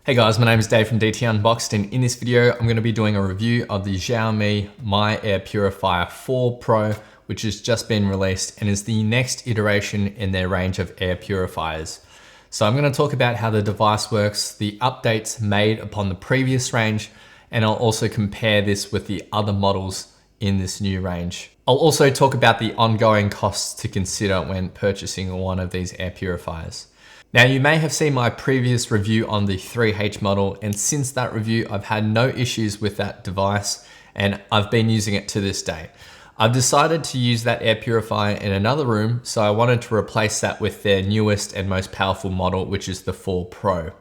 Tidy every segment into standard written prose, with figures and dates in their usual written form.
Hey guys, my name is Dave from DT Unboxed, and in this video, I'm going to be doing a review of the Xiaomi Mi Air Purifier 4 Pro, which has just been released and is the next iteration in their range of air purifiers. So I'm going to talk about how the device works, the updates made upon the previous range, and I'll also compare this with the other models in this new range. I'll also talk about the ongoing costs to consider when purchasing one of these air purifiers. Now, you may have seen my previous review on the 3H model, and since that review, I've had no issues with that device and I've been using it to this day. I've decided to use that air purifier in another room, so I wanted to replace that with their newest and most powerful model, which is the 4 Pro.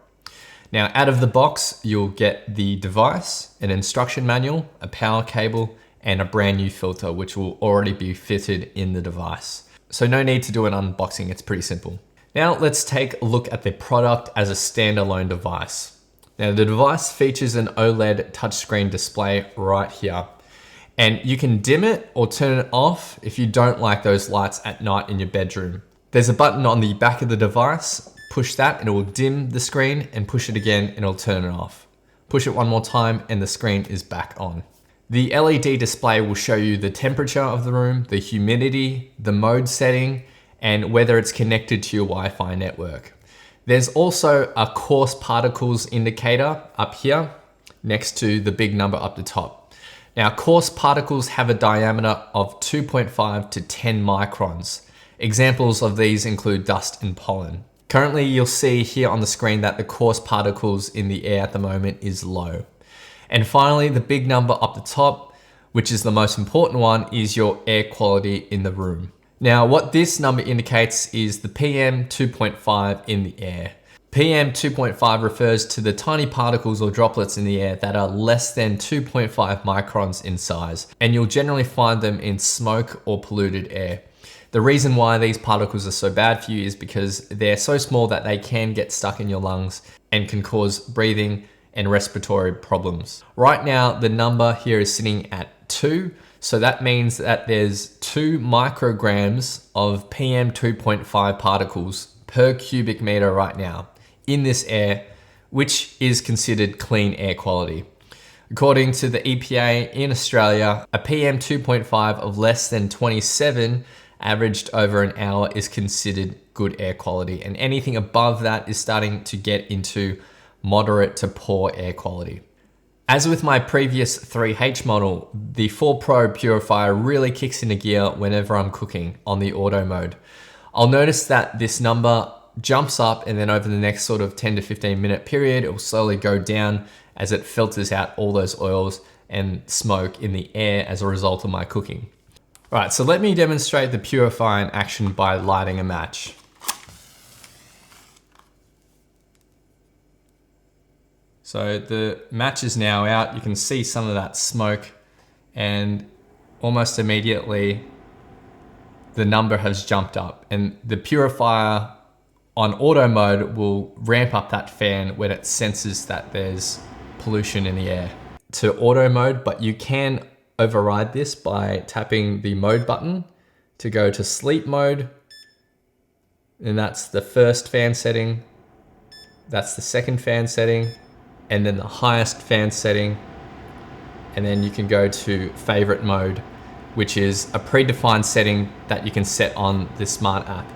Now, out of the box, you'll get the device, an instruction manual, a power cable, and a brand new filter, which will already be fitted in the device. So no need to do an unboxing, it's pretty simple. Now let's take a look at the product as a standalone device. Now the device features an OLED touchscreen display right here, and you can dim it or turn it off if you don't like those lights at night in your bedroom. There's a button on the back of the device, push that and it will dim the screen, and push it again and it'll turn it off. Push it one more time and the screen is back on. The LED display will show you the temperature of the room, the humidity, the mode setting, and whether it's connected to your Wi-Fi network. There's also a coarse particles indicator up here next to the big number up the top. Now, coarse particles have a diameter of 2.5 to 10 microns. Examples of these include dust and pollen. Currently, you'll see here on the screen that the coarse particles in the air at the moment is low. And finally, the big number up the top, which is the most important one, is your air quality in the room. Now, what this number indicates is the PM 2.5 in the air. PM 2.5 refers to the tiny particles or droplets in the air that are less than 2.5 microns in size, and you'll generally find them in smoke or polluted air. The reason why these particles are so bad for you is because they're so small that they can get stuck in your lungs and can cause breathing and respiratory problems. Right now, the number here is sitting at 2. So that means that there's 2 micrograms of PM 2.5 particles per cubic meter right now in this air, which is considered clean air quality. According to the EPA in Australia, a PM 2.5 of less than 27 averaged over an hour is considered good air quality, and anything above that is starting to get into moderate to poor air quality. As with my previous 3H model, the 4 Pro purifier really kicks into gear whenever I'm cooking on the auto mode. I'll notice that this number jumps up, and then over the next sort of 10 to 15 minute period, it will slowly go down as it filters out all those oils and smoke in the air as a result of my cooking. All right, so let me demonstrate the purifier in action by lighting a match. So the match is now out. You can see some of that smoke, and almost immediately the number has jumped up, and the purifier on auto mode will ramp up that fan when it senses that there's pollution in the air to auto mode, but you can override this by tapping the mode button to go to sleep mode. And that's the first fan setting. That's the second fan setting. And then the highest fan setting, and then you can go to favorite mode, which is a predefined setting that you can set on the smart app,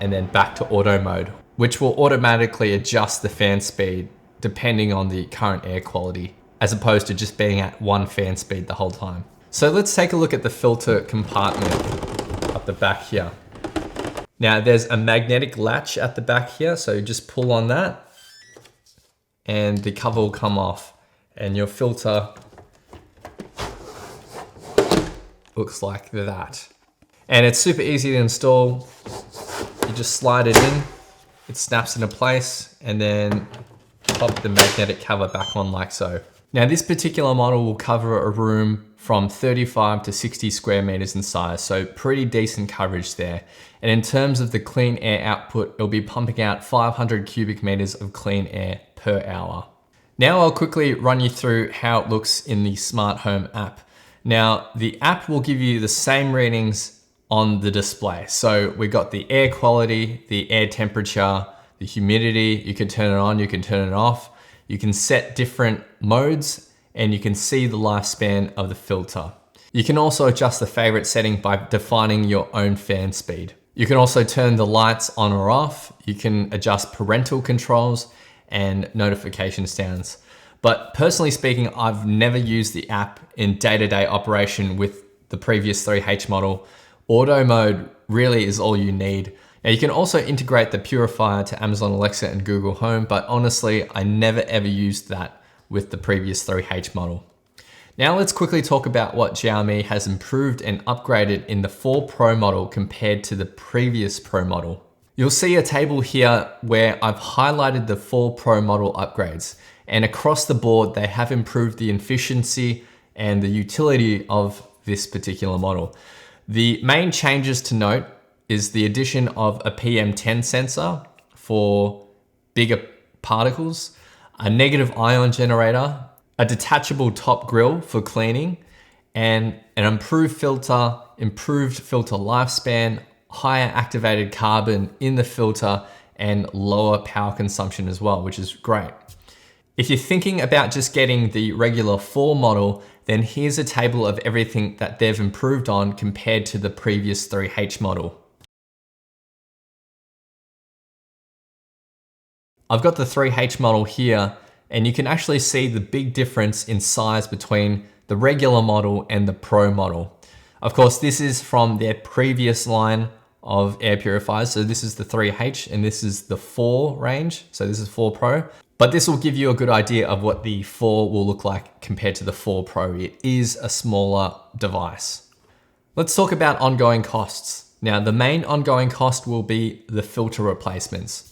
and then back to auto mode, which will automatically adjust the fan speed depending on the current air quality, as opposed to just being at one fan speed the whole time. So let's take a look at the filter compartment up the back here. Now there's a magnetic latch at the back here, so just pull on that, and the cover will come off, and your filter looks like that. And it's super easy to install. You just slide it in, it snaps into place, and then pop the magnetic cover back on like so. Now this particular model will cover a room from 35 to 60 square meters in size, so pretty decent coverage there. And in terms of the clean air output, it'll be pumping out 500 cubic meters of clean air per hour. Now I'll quickly run you through how it looks in the smart home app. Now the app will give you the same readings on the display. So we got the air quality, the air temperature, the humidity, you can turn it on, you can turn it off. You can set different modes and you can see the lifespan of the filter. You can also adjust the favorite setting by defining your own fan speed. You can also turn the lights on or off. You can adjust parental controls and notification sounds. But personally speaking, I've never used the app in day-to-day operation with the previous 3H model. Auto mode really is all you need. Now you can also integrate the purifier to Amazon Alexa and Google Home, but honestly, I never ever used that with the previous 3H model. Now let's quickly talk about what Xiaomi has improved and upgraded in the 4 Pro model compared to the previous Pro model. You'll see a table here where I've highlighted the 4 Pro model upgrades, and across the board, they have improved the efficiency and the utility of this particular model. The main changes to note is the addition of a PM10 sensor for bigger particles, a negative ion generator, a detachable top grille for cleaning, and an improved filter lifespan, higher activated carbon in the filter, and lower power consumption as well, which is great. If you're thinking about just getting the regular 4 model, then here's a table of everything that they've improved on compared to the previous 3H model. I've got the 3H model here, and you can actually see the big difference in size between the regular model and the Pro model. Of course, this is from their previous line of air purifiers. So this is the 3H and this is the 4 range. So this is 4 Pro, but this will give you a good idea of what the 4 will look like compared to the 4 Pro. It is a smaller device. Let's talk about ongoing costs. Now, the main ongoing cost will be the filter replacements.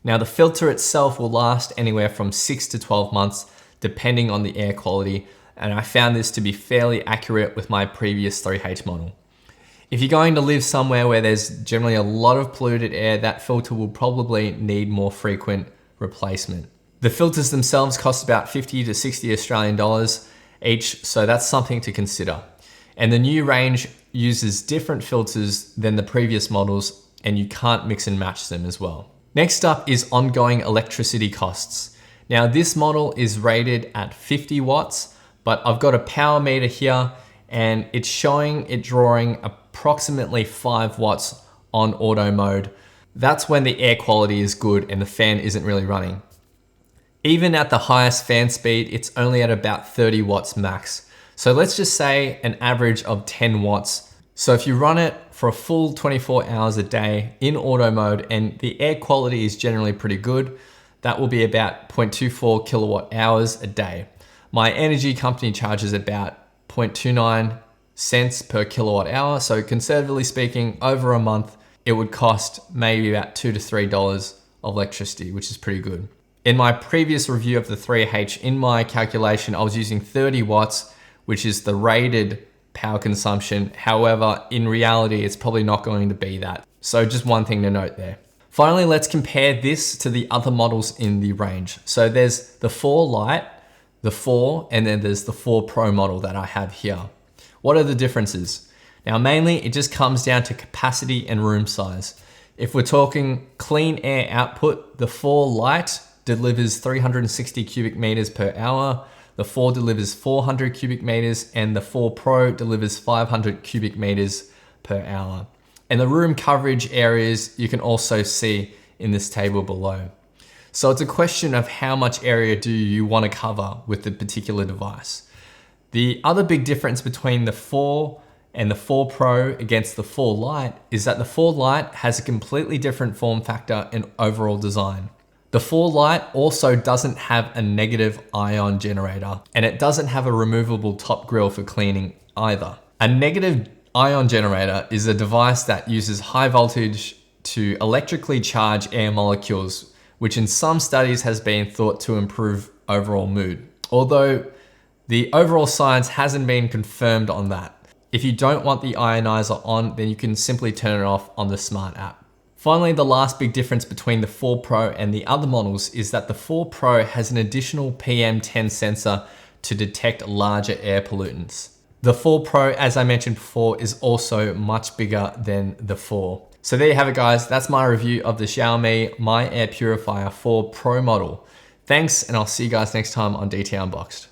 Now the filter itself will last anywhere from 6 to 12 months, depending on the air quality. And I found this to be fairly accurate with my previous 3H model. If you're going to live somewhere where there's generally a lot of polluted air, that filter will probably need more frequent replacement. The filters themselves cost about 50 to 60 Australian dollars each, so that's something to consider. And the new range uses different filters than the previous models, and you can't mix and match them as well. Next up is ongoing electricity costs. Now this model is rated at 50 watts, but I've got a power meter here and it's showing it drawing approximately 5 watts on auto mode. That's when the air quality is good and the fan isn't really running. Even at the highest fan speed, it's only at about 30 watts max. So let's just say an average of 10 watts. So if you run it for a full 24 hours a day in auto mode and the air quality is generally pretty good, that will be about 0.24 kilowatt hours a day. My energy company charges about 0.29 cents per kilowatt hour. So conservatively speaking, over a month, it would cost maybe about $2 to $3 of electricity, which is pretty good. In my previous review of the 3H, in my calculation, I was using 30 watts, which is the rated power consumption. However, in reality, it's probably not going to be that. So just one thing to note there. Finally, let's compare this to the other models in the range. So there's the 4 Lite, the 4, and then there's the 4 Pro model that I have here. What are the differences? Now, mainly it just comes down to capacity and room size. If we're talking clean air output, the 4 Lite delivers 360 cubic meters per hour. The 4 delivers 400 cubic meters and the 4 Pro delivers 500 cubic meters per hour. And the room coverage areas you can also see in this table below. So it's a question of how much area do you want to cover with the particular device. The other big difference between the 4 and the 4 Pro against the 4 Lite is that the 4 Lite has a completely different form factor and overall design. The 4 Lite also doesn't have a negative ion generator, and it doesn't have a removable top grille for cleaning either. A negative ion generator is a device that uses high voltage to electrically charge air molecules, which in some studies has been thought to improve overall mood. Although the overall science hasn't been confirmed on that. If you don't want the ionizer on, then you can simply turn it off on the smart app. Finally, the last big difference between the 4 Pro and the other models is that the 4 Pro has an additional PM10 sensor to detect larger air pollutants. The 4 Pro, as I mentioned before, is also much bigger than the 4. So there you have it, guys. That's my review of the Xiaomi Mi Air Purifier 4 Pro model. Thanks, and I'll see you guys next time on DT Unboxed.